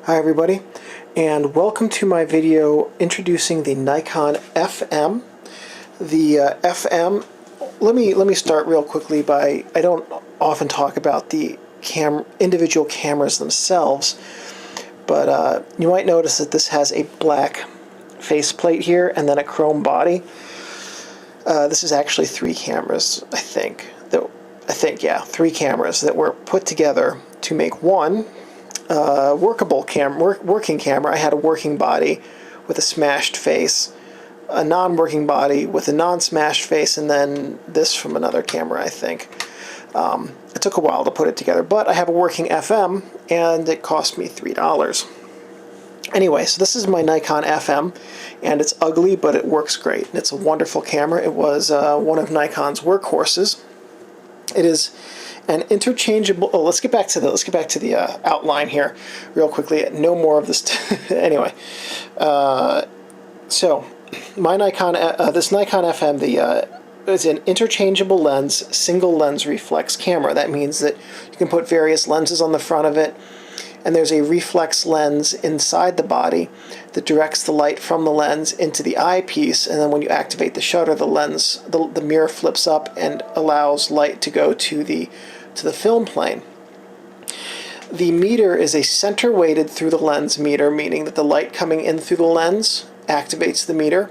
Hi everybody, and welcome to my video introducing the Nikon FM. The FM, let me start real quickly by, I don't often talk about the individual cameras themselves, but you might notice that this has a black faceplate here and then a chrome body. This is actually three cameras, I think, three cameras that were put together to make one working camera. I had a working body with a smashed face, a non-working body with a non-smashed face, and then this from another camera, I think. It took a while to put it together, but I have a working FM, and it cost me $3. Anyway, so this is my Nikon FM, and it's ugly, but it works great. It's a wonderful camera. It was one of Nikon's workhorses. It is an interchangeable. Oh, let's get back to the outline here, real quickly. No more of this. Anyway, so my Nikon, this Nikon FM, is an interchangeable lens, single lens reflex camera. That means that you can put various lenses on the front of it, and there's a reflex lens inside the body that directs the light from the lens into the eyepiece, and then when you activate the shutter, the mirror flips up and allows light to go to the film plane. The meter is a center-weighted through the lens meter, meaning that the light coming in through the lens activates the meter,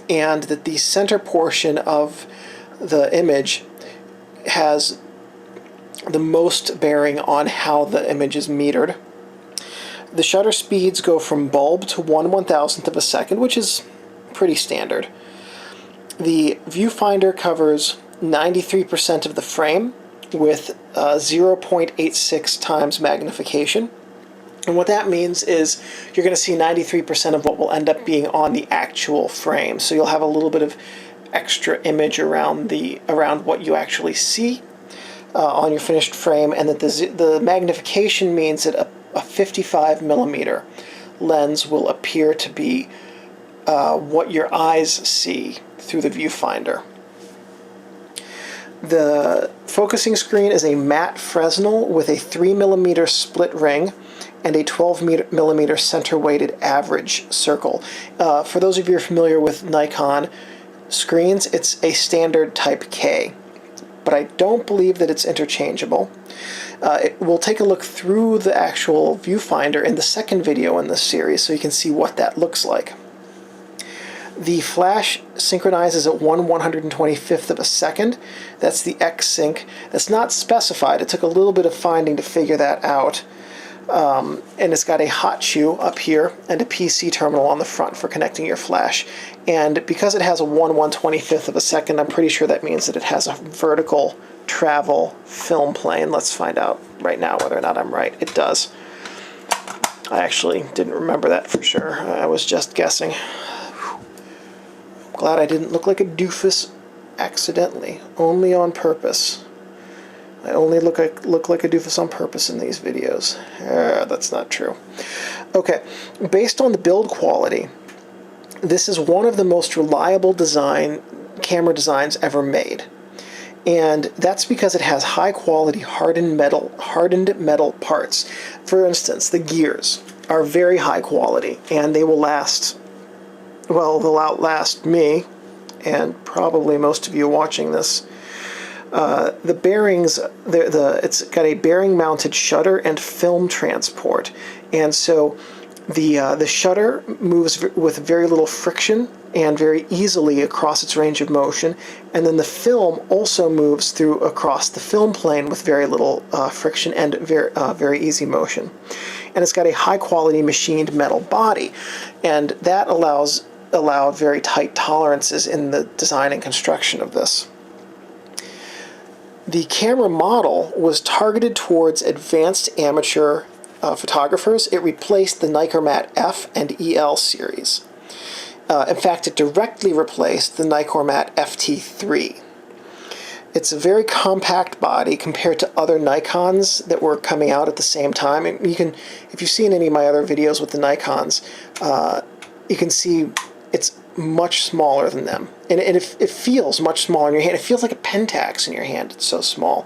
and that the center portion of the image has the most bearing on how the image is metered. The shutter speeds go from bulb to 1/1000th of a second, which is pretty standard. The viewfinder covers 93% of the frame with 0.86 times magnification. And what that means is you're going to see 93% of what will end up being on the actual frame. So you'll have a little bit of extra image around what you actually see on your finished frame, and that the magnification means that a 55 millimeter lens will appear to be what your eyes see through the viewfinder. The focusing screen is a matte Fresnel with a 3 millimeter split ring and a 12 millimeter center-weighted average circle. For those of you who are familiar with Nikon screens, it's a standard Type K, but I don't believe that it's interchangeable. We'll take a look through the actual viewfinder in the second video in this series so you can see what that looks like. The flash synchronizes at 1/125th of a second. That's the X-Sync. That's not specified. It took a little bit of finding to figure that out. And it's got a hot shoe up here and a PC terminal on the front for connecting your flash. And because it has a 1/125th of a second, I'm pretty sure that means that it has a vertical travel film plane. Let's find out right now whether or not I'm right. It does. I actually didn't remember that for sure. I was just guessing. Glad I didn't look like a doofus accidentally, only on purpose. I only look like a doofus on purpose in these videos. That's not true. Okay, based on the build quality, this is one of the most reliable camera designs ever made. And that's because it has high quality hardened metal parts. For instance, the gears are very high quality, and they will last. Well, they'll outlast me, and probably most of you watching this. The bearings, it's got a bearing-mounted shutter and film transport, and so the shutter moves with very little friction and very easily across its range of motion, and then the film also moves across the film plane with very little friction and very easy motion. And it's got a high-quality machined metal body, and that allowed very tight tolerances in the design and construction of this. The camera model was targeted towards advanced amateur photographers. It replaced the Nikormat F and EL series. In fact, it directly replaced the Nikormat FT3. It's a very compact body compared to other Nikons that were coming out at the same time. And if you've seen any of my other videos with the Nikons, you can see it's much smaller than them. And it feels much smaller in your hand. It feels like a Pentax in your hand. It's so small.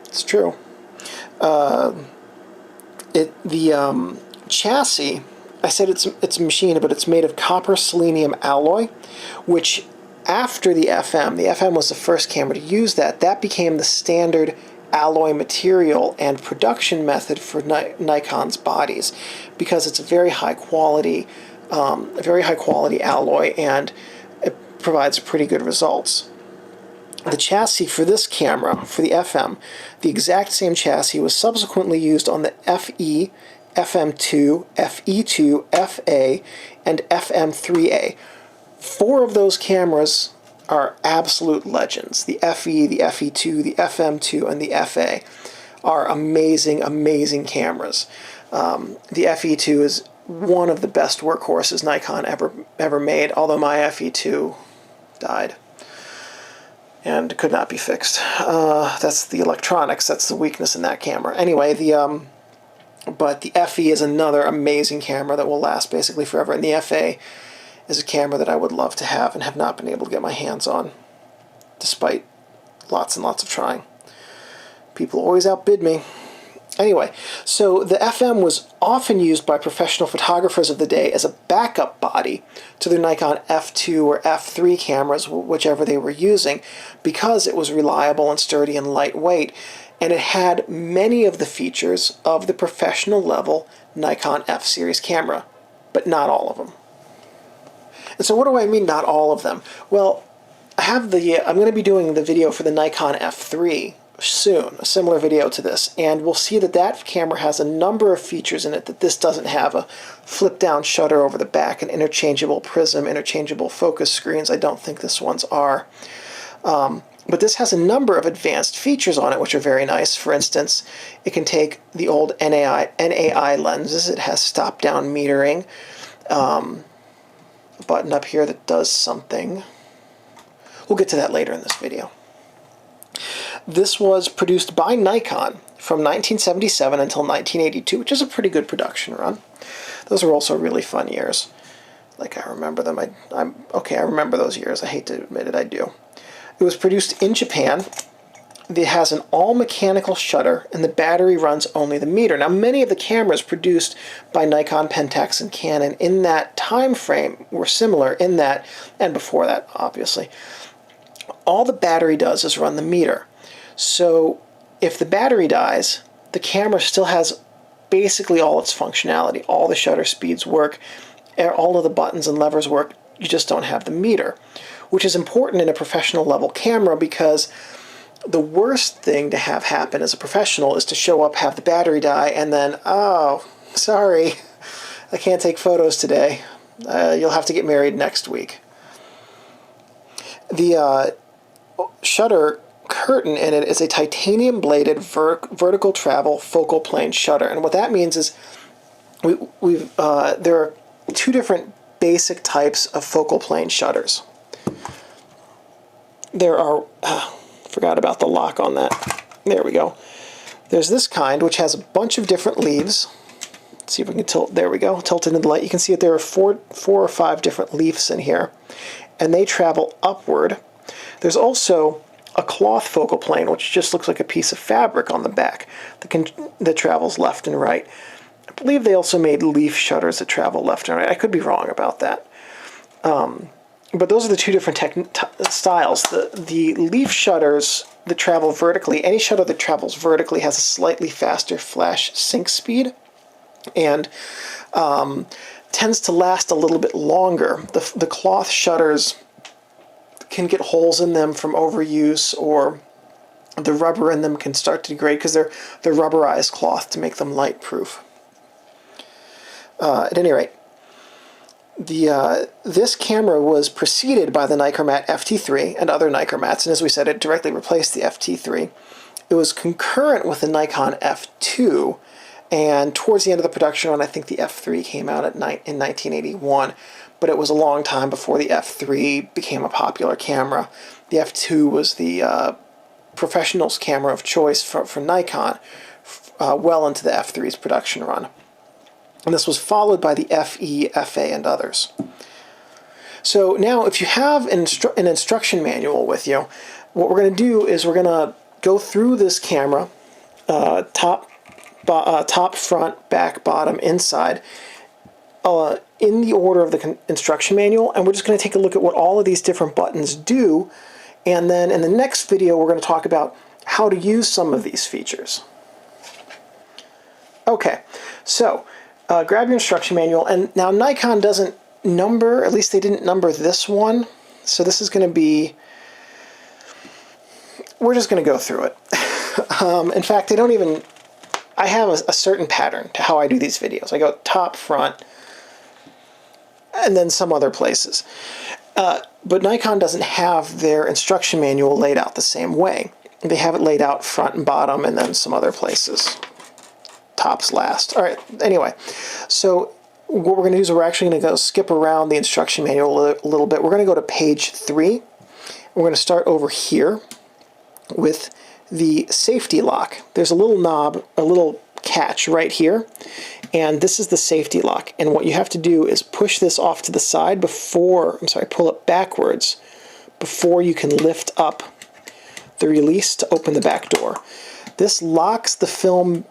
It's true. The chassis, I said it's machined, but it's made of copper selenium alloy, which after the FM was the first camera to use that. That became the standard alloy material and production method for Nikon's bodies, because it's a very high quality alloy, and it provides pretty good results. The chassis for this camera, for the FM, the exact same chassis was subsequently used on the FE, FM2, FE2, FA, and FM3A. 4 of those cameras are absolute legends. The FE, the FE2, the FM2, and the FA are amazing, amazing cameras. The FE2 is one of the best workhorses Nikon ever made, although my FE2 died and could not be fixed. That's the electronics. That's the weakness in that camera. Anyway, but the FE is another amazing camera that will last basically forever, and the FA is a camera that I would love to have and have not been able to get my hands on, despite lots and lots of trying. People always outbid me. Anyway, so the FM was often used by professional photographers of the day as a backup body to their Nikon F2 or F3 cameras, whichever they were using, because it was reliable and sturdy and lightweight, and it had many of the features of the professional level Nikon F series camera, but not all of them. And so what do I mean, not all of them? Well, I'm going to be doing the video for the Nikon F3 soon, a similar video to this, and we'll see that that camera has a number of features in it that this doesn't have: a flip-down shutter over the back, an interchangeable prism, interchangeable focus screens. I don't think this one's are. But this has a number of advanced features on it, which are very nice. For instance, it can take the old NAI lenses. It has stop-down metering. A button up here that does something. We'll get to that later in this video. This was produced by Nikon from 1977 until 1982, which is a pretty good production run. Those were also really fun years. Like, I remember them. I remember those years. I hate to admit it, I do. It was produced in Japan. It has an all-mechanical shutter, and the battery runs only the meter. Now, many of the cameras produced by Nikon, Pentax, and Canon in that time frame were similar in that, and before that, obviously. All the battery does is run the meter. So if the battery dies, the camera still has basically all its functionality. All the shutter speeds work, all of the buttons and levers work, you just don't have the meter, which is important in a professional level camera, because the worst thing to have happen as a professional is to show up, have the battery die, and then, oh, sorry, I can't take photos today. You'll have to get married next week. The shutter curtain in it is a titanium-bladed vertical travel focal plane shutter, and what that means is there are 2 different basic types of focal plane shutters. There are, forgot about the lock on that. There we go. There's this kind, which has a bunch of different leaves. Let's see if we can tilt. There we go. Tilt it into the light. You can see that there are four or five different leaves in here, and they travel upward. There's also a cloth focal plane, which just looks like a piece of fabric on the back that travels left and right. I believe they also made leaf shutters that travel left and right. I could be wrong about that. But those are the 2 different styles. The leaf shutters that travel vertically, any shutter that travels vertically has a slightly faster flash sync speed and tends to last a little bit longer. The cloth shutters can get holes in them from overuse, or the rubber in them can start to degrade because they're rubberized cloth to make them light proof. At any rate, this camera was preceded by the Nichromat FT3 and other Nichromats, and as we said, it directly replaced the FT3. It was concurrent with the Nikon F2, and towards the end of the production run, I think the F3 came out in 1981, but it was a long time before the F3 became a popular camera. The F2 was the professional's camera of choice for Nikon well into the F3's production run. And this was followed by the FE, FA, and others. So now, if you have an instruction manual with you, what we're going to do is we're going to go through this camera, top top, front, back, bottom, inside, in the order of the instruction manual, and we're just going to take a look at what all of these different buttons do, and then in the next video we're going to talk about how to use some of these features. Okay, so grab your instruction manual, and now Nikon doesn't number, at least they didn't number this one, so this is going to be, we're just going to go through it. In fact, they don't even, I have a certain pattern to how I do these videos. I go top, front, and then some other places. But Nikon doesn't have their instruction manual laid out the same way. They have it laid out front and bottom, and then some other places. Top's last. All right, anyway, so what we're going to do is we're actually going to go skip around the instruction manual a little bit. We're going to go to page 3. We're going to start over here with the safety lock. There's a little knob, a little catch right here, and this is the safety lock. And what you have to do is push this off to the side before, pull it backwards before you can lift up the release to open the back door. This locks the film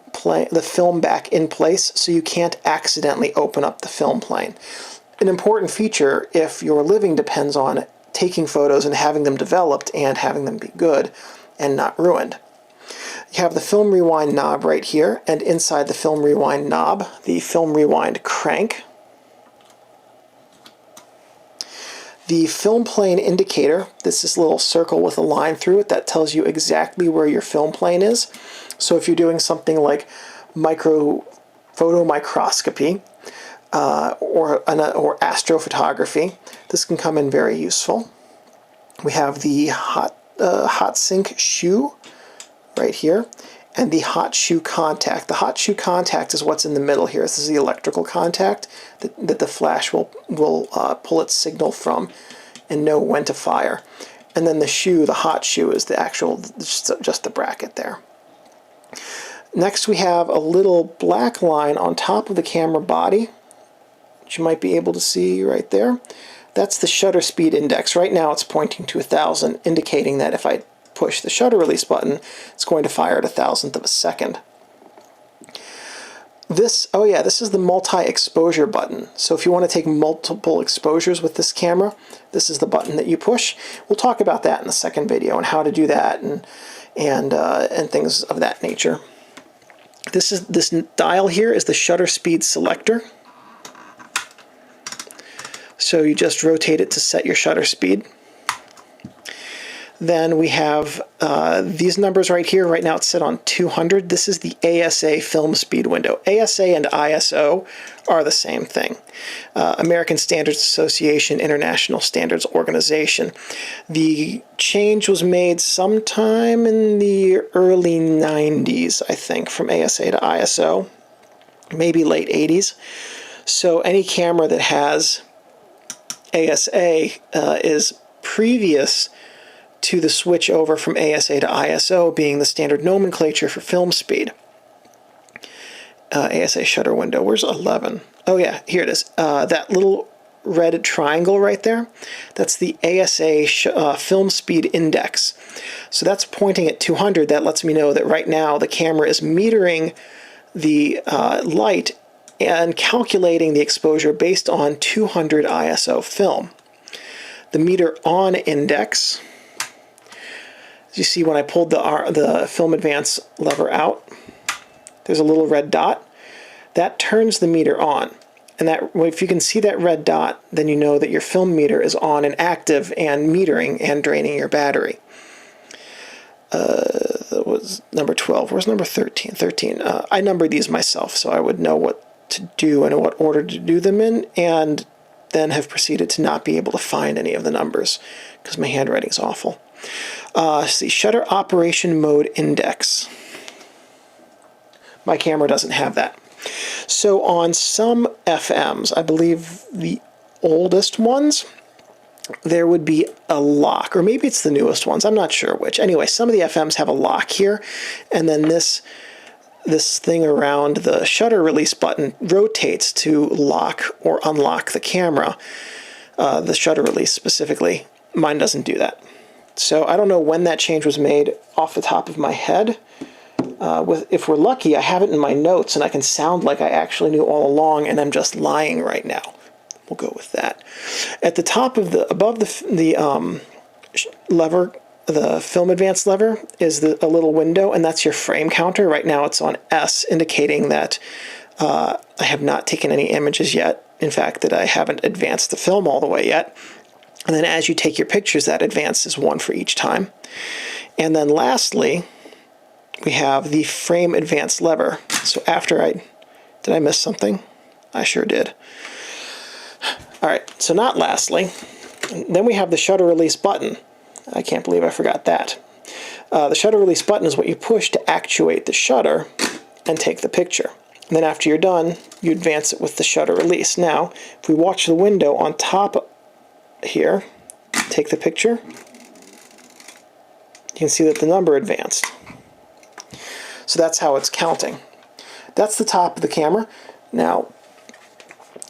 back in place so you can't accidentally open up the film plane. An important feature if your living depends on taking photos and having them developed and having them be good and not ruined. You have the film rewind knob right here, and inside the film rewind knob, the film rewind crank. The film plane indicator, this is a little circle with a line through it that tells you exactly where your film plane is. So if you're doing something like photomicroscopy or astrophotography, this can come in very useful. We have the hot sync shoe right here, and the hot shoe contact. The hot shoe contact is what's in the middle here. This is the electrical contact that the flash will pull its signal from and know when to fire. And then the shoe, the hot shoe, is the actual, just the bracket there. Next we have a little black line on top of the camera body, which you might be able to see right there. That's the shutter speed index. Right now it's pointing to 1,000, indicating that if I push the shutter release button, it's going to fire at 1,000th of a second. This is the multi-exposure button. So if you want to take multiple exposures with this camera, this is the button that you push. We'll talk about that in the second video and how to do that and things of that nature. This dial here is the shutter speed selector. So you just rotate it to set your shutter speed. Then we have these numbers right here. Right now it's set on 200. This is the ASA film speed window. ASA and ISO are the same thing. American Standards Association, International Standards Organization. The change was made sometime in the early 90s, I think, from ASA to ISO, maybe late 80s. So any camera that has ASA is previous to the switch over from ASA to ISO being the standard nomenclature for film speed. ASA shutter window, where's 11? Oh yeah, here it is. That little red triangle right there, that's the ASA film speed index. So that's pointing at 200. That lets me know that right now the camera is metering the light and calculating the exposure based on 200 ISO film. The meter on index, as you see when I pulled the film advance lever out, there's a little red dot. That turns the meter on. And that, if you can see that red dot, then you know that your film meter is on and active and metering and draining your battery. That was number 12. Where's number 13? 13. I numbered these myself, so I would know what to do and what order to do them in, and then have proceeded to not be able to find any of the numbers because my handwriting's awful. See, shutter operation mode index. My camera doesn't have that. So on some FMs, I believe the oldest ones, there would be a lock, or maybe it's the newest ones, I'm not sure which. Anyway, some of the FMs have a lock here, and then this thing around the shutter release button rotates to lock or unlock the camera, the shutter release specifically. Mine doesn't do that. So I don't know when that change was made off the top of my head. if we're lucky, I have it in my notes and I can sound like I actually knew all along and I'm just lying right now. We'll go with that. At the top of above the lever, the film advance lever, is a little window, and that's your frame counter. Right now it's on S, indicating that I have not taken any images yet. In fact, that I haven't advanced the film all the way yet. And then as you take your pictures, that advances 1 for each time. And then lastly, we have the frame advance lever. So after did I miss something? I sure did. All right, so not lastly, then we have the shutter release button. I can't believe I forgot that. The shutter release button is what you push to actuate the shutter and take the picture. And then after you're done, you advance it with the shutter release. Now, if we watch the window on top here, take the picture, you can see that the number advanced. So that's how it's counting. That's the top of the camera. Now,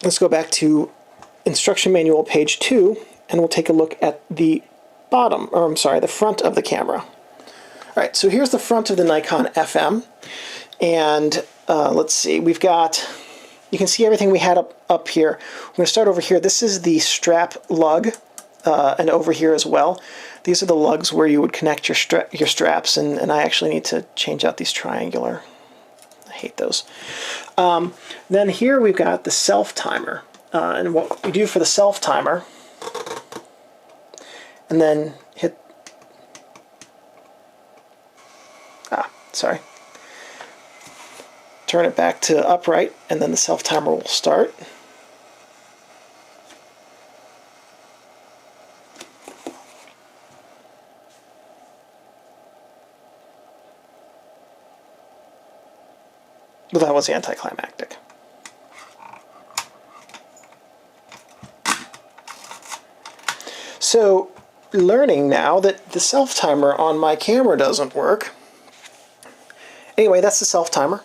let's go back to instruction manual page 2, and we'll take a look at the the front of the camera. All right, so here's the front of the Nikon FM, and let's see, you can see everything we had up here. We're going to start over here. This is the strap lug, and over here as well. These are the lugs where you would connect your straps, and I actually need to change out these triangular. I hate those. Then here we've got the self-timer. And what we do for the self-timer, and then hit, turn it back to upright, and then the self-timer will start. Well, that was anticlimactic. So, learning now that the self-timer on my camera doesn't work. Anyway, that's the self-timer.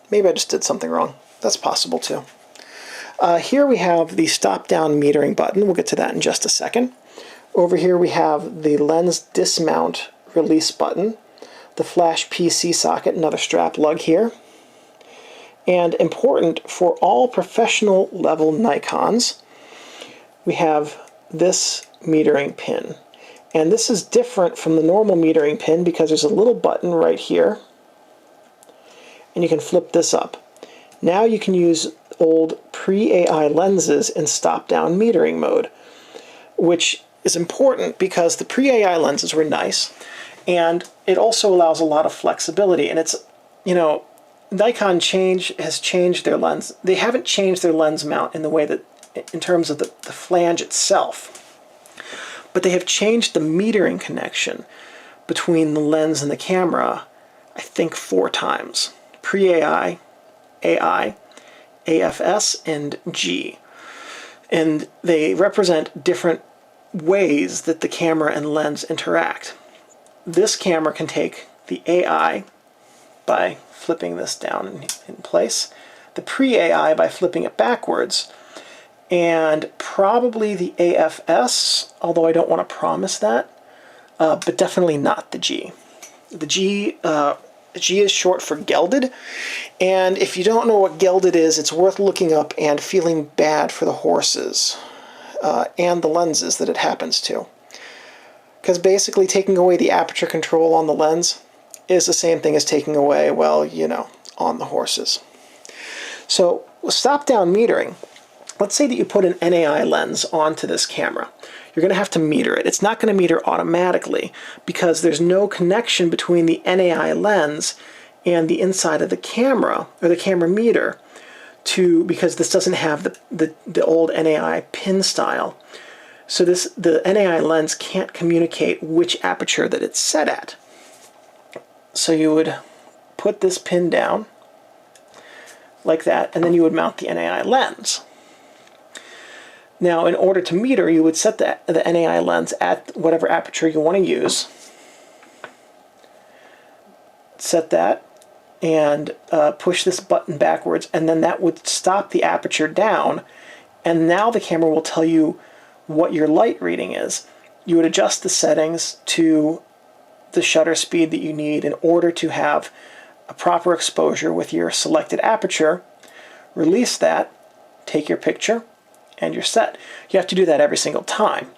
Maybe I just did something wrong. That's possible too. Here we have the stop-down metering button. We'll get to that in just a second. Over here we have the lens dismount release button, the flash PC socket, another strap lug here. And important for all professional level Nikons, we have this metering pin. And this is different from the normal metering pin because there's a little button right here, and you can flip this up. Now you can use old pre-AI lenses in stop-down metering mode, which is important because the pre-AI lenses were nice, and it also allows a lot of flexibility. And it's, Nikon has changed their lens. They haven't changed their lens mount in the way that, in terms of the flange itself, but they have changed the metering connection between the lens and the camera, I think 4 times. Pre-AI, AI, AFS, and G. And they represent different ways that the camera and lens interact. This camera can take the AI by flipping this down in place, the pre-AI by flipping it backwards, and probably the AFS, although I don't want to promise that, but definitely not the G. The G is short for gelded, and if you don't know what gelded is, it's worth looking up and feeling bad for the horses and the lenses that it happens to. Because basically taking away the aperture control on the lens is the same thing as taking away, well, on the horses. So with stop-down metering, let's say that you put an NAI lens onto this camera. You're going to have to meter it. It's not going to meter automatically because there's no connection between the NAI lens and the inside of the camera, or the camera meter, because this doesn't have the old NAI pin style. So the NAI lens can't communicate which aperture that it's set at. So you would put this pin down like that, and then you would mount the NAI lens. Now, in order to meter, you would set the NAI lens at whatever aperture you want to use. Set that, and push this button backwards, and then that would stop the aperture down, and now the camera will tell you what your light reading is. You would adjust the settings to the shutter speed that you need in order to have a proper exposure with your selected aperture, release that, take your picture, and you're set. You have to do that every single time.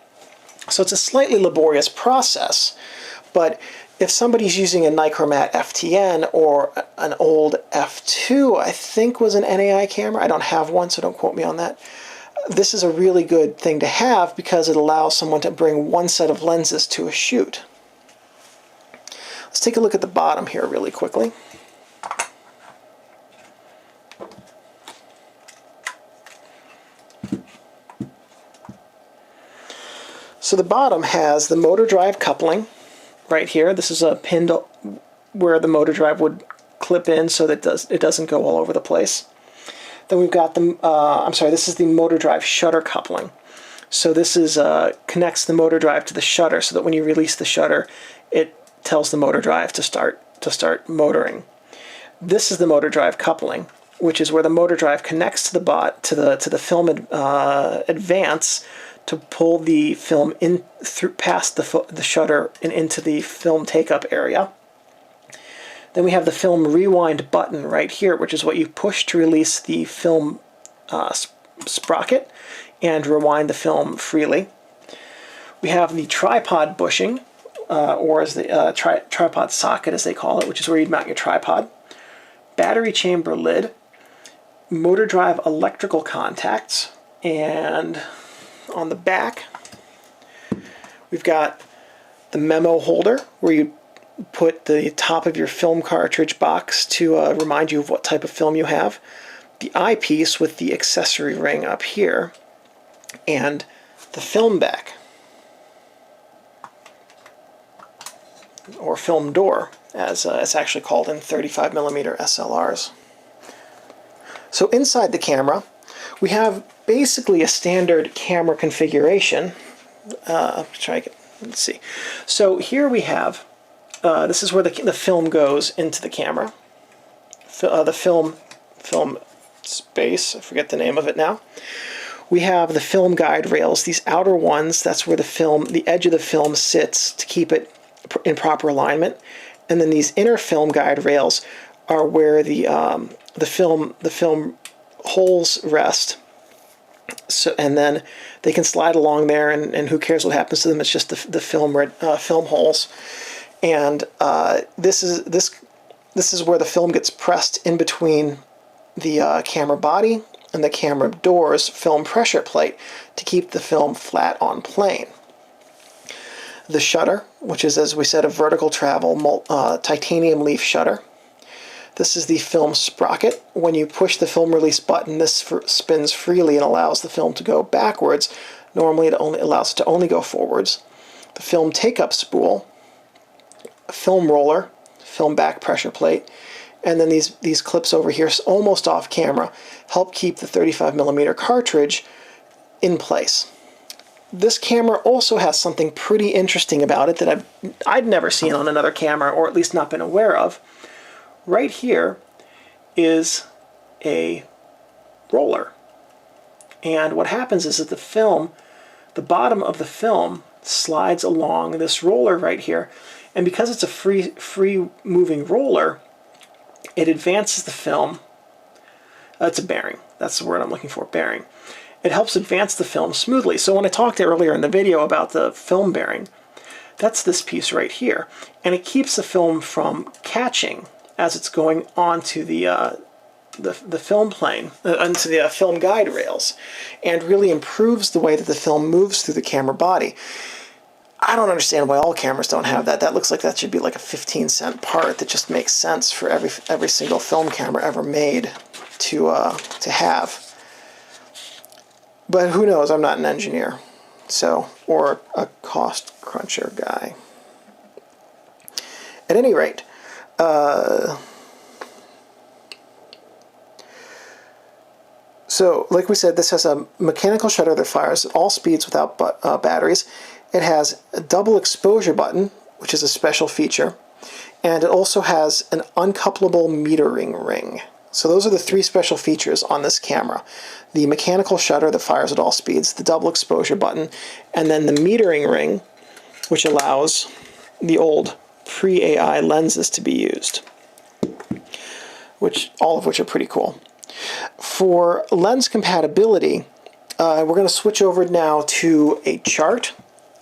So it's a slightly laborious process, but if somebody's using a Nichromat FTN or an old F2, I think was an NAI camera, I don't have one, so don't quote me on that, this is a really good thing to have because it allows someone to bring one set of lenses to a shoot. Let's take a look at the bottom here really quickly. So the bottom has the motor drive coupling right here. This is a pin where the motor drive would clip in so that it doesn't go all over the place. Then we've got the, this is the motor drive shutter coupling. So this is connects the motor drive to the shutter so that when you release the shutter, it tells the motor drive to start motoring. This is the motor drive coupling, which is where the motor drive connects to the film advance to pull the film in past the shutter and into the film take-up area. Then we have the film rewind button right here, which is what you push to release the film sprocket and rewind the film freely. We have the tripod bushing, or as the tripod socket as they call it, which is where you'd mount your tripod. Battery chamber lid, motor drive electrical contacts, and on the back we've got the memo holder where you put the top of your film cartridge box to remind you of what type of film you have, the eyepiece with the accessory ring up here, and the film back, or film door as it's actually called in 35mm SLRs. So inside the camera we have basically a standard camera configuration. Let's see. So here we have, this is where the film goes into the camera. The film space, I forget the name of it now. We have the film guide rails, these outer ones, that's where the edge of the film sits to keep it in proper alignment. And then these inner film guide rails are where the film holes rest. So, and then they can slide along there, and who cares what happens to them? It's just the film holes. And this is where the film gets pressed in between the camera body and the camera door's film pressure plate to keep the film flat on plane. The shutter, which is, as we said, a vertical travel titanium leaf shutter. This is the film sprocket. When you push the film release button, this spins freely and allows the film to go backwards. Normally it only allows it to only go forwards. The film take-up spool, a film roller, film back pressure plate, and then these clips over here, almost off camera, help keep the 35mm cartridge in place. This camera also has something pretty interesting about it that I'd never seen on another camera, or at least not been aware of. Right here is a roller. And what happens is that the bottom of the film slides along this roller right here. And because it's a free moving roller, it advances the film. It's a bearing. That's the word I'm looking for, bearing. It helps advance the film smoothly. So when I talked earlier in the video about the film bearing, that's this piece right here. And it keeps the film from catching as it's going onto the film plane, onto the film guide rails, and really improves the way that the film moves through the camera body. I don't understand why all cameras don't have that. That looks like that should be like a 15-cent part that just makes sense for every single film camera ever made to have. But who knows? I'm not an engineer, so, or a cost cruncher guy. At any rate, so like we said, this has a mechanical shutter that fires at all speeds without batteries. It has a double exposure button, which is a special feature, and it also has an uncouplable metering ring. So those are the three special features on this camera. The mechanical shutter that fires at all speeds, the double exposure button, and then the metering ring, which allows the old pre-AI lenses to be used. all of which are pretty cool. For lens compatibility, we're going to switch over now to a chart,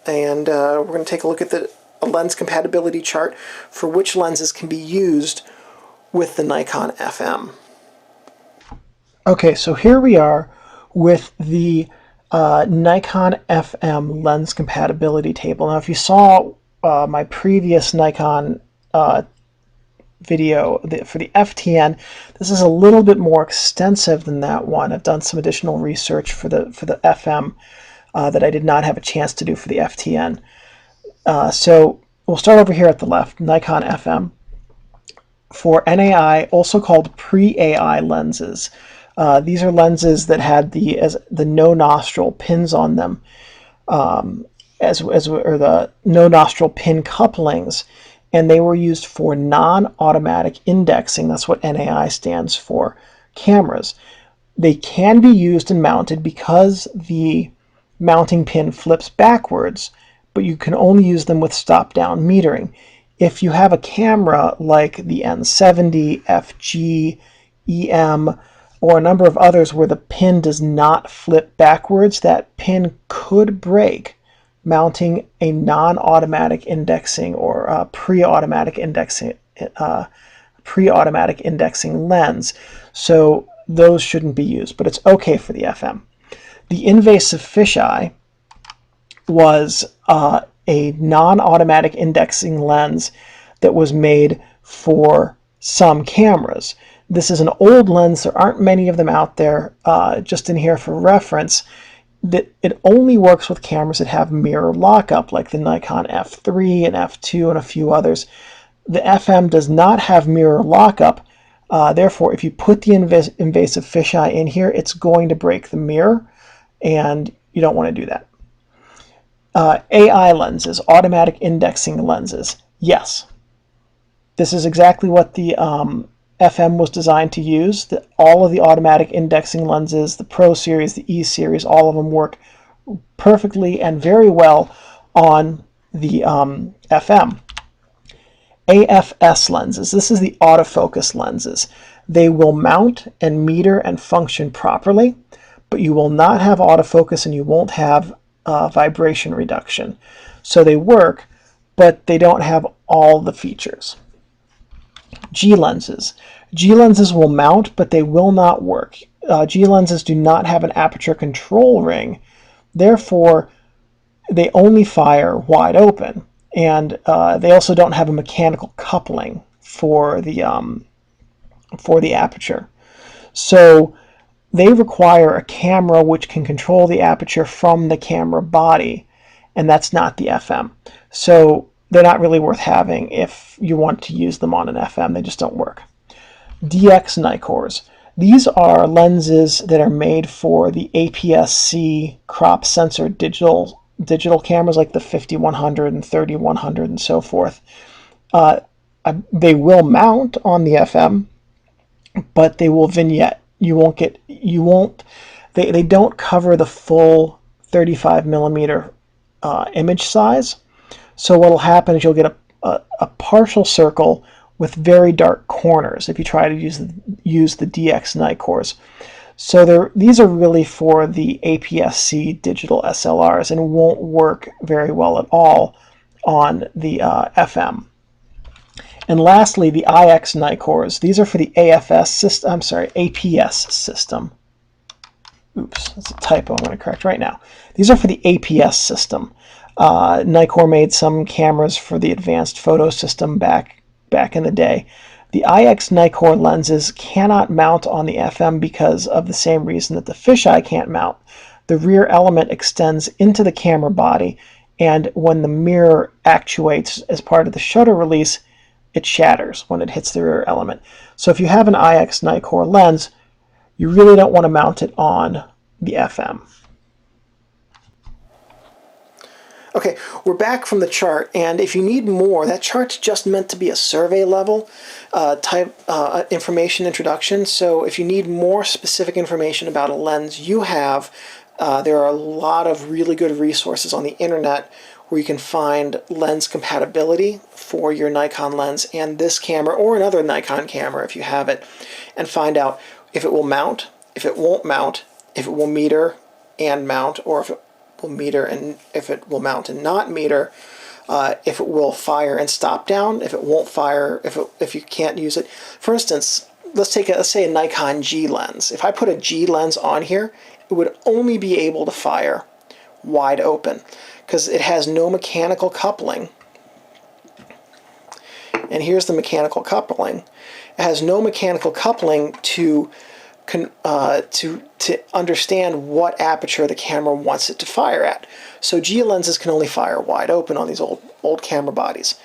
and we're going to take a look at a lens compatibility chart for which lenses can be used with the Nikon FM. Okay, so here we are with the Nikon FM lens compatibility table. Now, if you saw my previous Nikon video for the FTN, this is a little bit more extensive than that one. I've done some additional research for the FM that I did not have a chance to do for the FTN. So we'll start over here at the left, Nikon FM. For NAI, also called pre-AI lenses, these are lenses that had the no nostril pins on them, or the no nostril pin couplings, and they were used for non-automatic indexing. That's what NAI stands for, cameras. They can be used and mounted because the mounting pin flips backwards, but you can only use them with stop-down metering. If you have a camera like the N70, FG, EM, or a number of others where the pin does not flip backwards, that pin could break mounting a non-automatic indexing or pre-automatic indexing lens. So those shouldn't be used, but it's okay for the FM. The invasive fisheye was a non-automatic indexing lens that was made for some cameras. This is an old lens. There aren't many of them out there. Just in here for reference, that it only works with cameras that have mirror lockup, like the Nikon F3 and F2 and a few others. The FM does not have mirror lockup. Therefore, if you put the invasive fisheye in here, it's going to break the mirror, and you don't want to do that. AI lenses, automatic indexing lenses. Yes, this is exactly what the FM was designed to use. All of the automatic indexing lenses, the Pro Series, the E Series, all of them work perfectly and very well on the FM. AFS lenses. This is the autofocus lenses. They will mount and meter and function properly, but you will not have autofocus and you won't have vibration reduction. So they work, but they don't have all the features. G lenses. G lenses will mount, but they will not work. G lenses do not have an aperture control ring. Therefore, they only fire wide open. And they also don't have a mechanical coupling for the aperture. So they require a camera which can control the aperture from the camera body, and that's not the FM. So they're not really worth having if you want to use them on an FM. They just don't work. DX Nicors. These are lenses that are made for the APS-C crop sensor digital cameras like the 5100 and 3100 and so forth. They will mount on the FM, but they will vignette. They don't cover the full 35 millimeter image size. So what will happen is you'll get a partial circle with very dark corners if you try to use the DX Nicors. So these are really for the APS-C digital SLRs and won't work very well at all on the FM. And lastly, the IX Nicors. These are for the APS system. Oops, that's a typo I'm going to correct right now. These are for the APS system. Nikkor made some cameras for the advanced photo system back in the day. The IX Nikkor lenses cannot mount on the FM because of the same reason that the fisheye can't mount. The rear element extends into the camera body, and when the mirror actuates as part of the shutter release, it shatters when it hits the rear element. So if you have an IX Nikkor lens, you really don't want to mount it on the FM. Okay, we're back from the chart, and if you need more, that chart's just meant to be a survey level type information introduction. So if you need more specific information about a lens you have, there are a lot of really good resources on the internet where you can find lens compatibility for your Nikon lens and this camera, or another Nikon camera if you have it, and find out if it will mount, if it won't mount, if it will meter and mount, or if it will meter and if it will mount and not meter, if it will fire and stop down, if it won't fire, if you can't use it. For instance, let's say a Nikon G lens. If I put a G lens on here, it would only be able to fire wide open because it has no mechanical coupling. And here's the mechanical coupling. It has no mechanical coupling to understand what aperture the camera wants it to fire at. So G lenses can only fire wide open on these old camera bodies.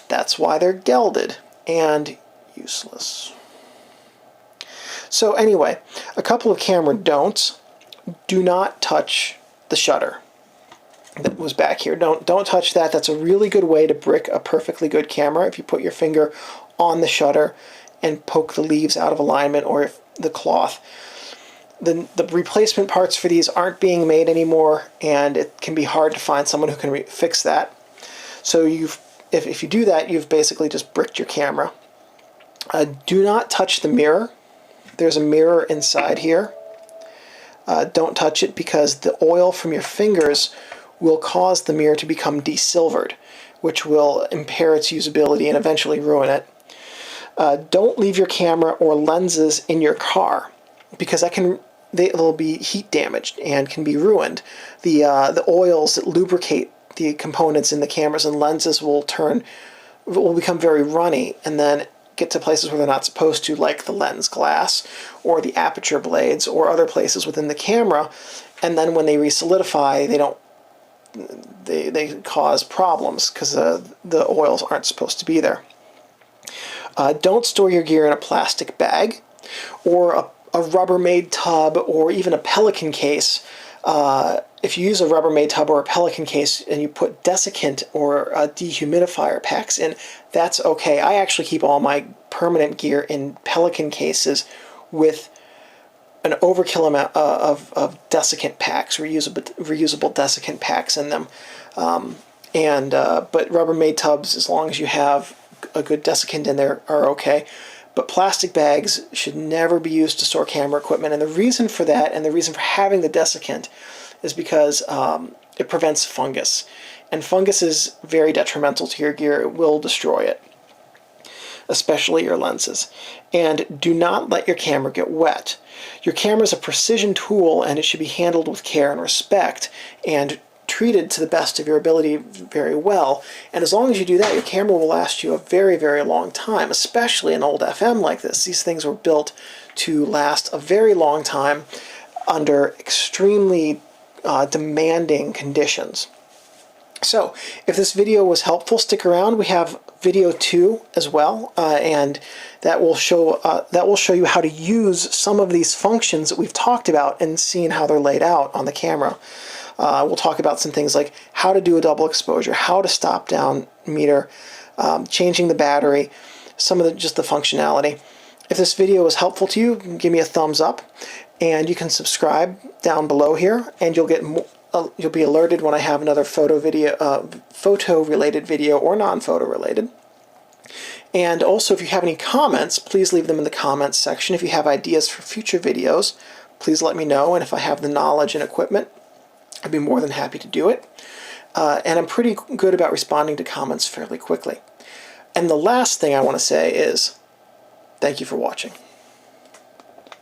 That's why they're gelded and useless. So anyway, a couple of camera don'ts. Do not touch the shutter that was back here. Don't touch that. That's a really good way to brick a perfectly good camera. If you put your finger on the shutter and poke the leaves out of alignment, or if the cloth. The replacement parts for these aren't being made anymore, and it can be hard to find someone who can fix that. So if you do that, you've basically just bricked your camera. Do not touch the mirror. There's a mirror inside here. Don't touch it because the oil from your fingers will cause the mirror to become desilvered, which will impair its usability and eventually ruin it. Don't leave your camera or lenses in your car because they'll be heat damaged and can be ruined. The oils that lubricate the components in the cameras and lenses will become very runny and then get to places where they're not supposed to, like the lens glass or the aperture blades or other places within the camera. And then when they resolidify, they cause problems because the oils aren't supposed to be there. Don't store your gear in a plastic bag or a Rubbermaid tub or even a Pelican case. If you use a Rubbermaid tub or a Pelican case and you put desiccant or dehumidifier packs in, that's okay. I actually keep all my permanent gear in Pelican cases with an overkill amount of desiccant packs, reusable desiccant packs in them. But Rubbermaid tubs, as long as you have a good desiccant in there, are okay. But plastic bags should never be used to store camera equipment. And the reason for that, and the reason for having the desiccant, is because it prevents fungus. And fungus is very detrimental to your gear. It will destroy it, especially your lenses. And do not let your camera get wet. Your camera is a precision tool, and it should be handled with care and respect and treated to the best of your ability very well. And as long as you do that, your camera will last you a very, very long time, especially an old FM like this. These things were built to last a very long time under extremely demanding conditions. So, if this video was helpful, stick around. We have video 2 as well, and that will show you how to use some of these functions that we've talked about and seen how they're laid out on the camera. We'll talk about some things like how to do a double exposure, how to stop down meter, changing the battery, some of just the functionality. If this video was helpful to you, give me a thumbs up, and you can subscribe down below here, and you'll be alerted when I have another photo-related video or non-photo related. And also, if you have any comments, please leave them in the comments section. If you have ideas for future videos, please let me know, and if I have the knowledge and equipment, I'd be more than happy to do it. And I'm pretty good about responding to comments fairly quickly. And the last thing I want to say is, thank you for watching.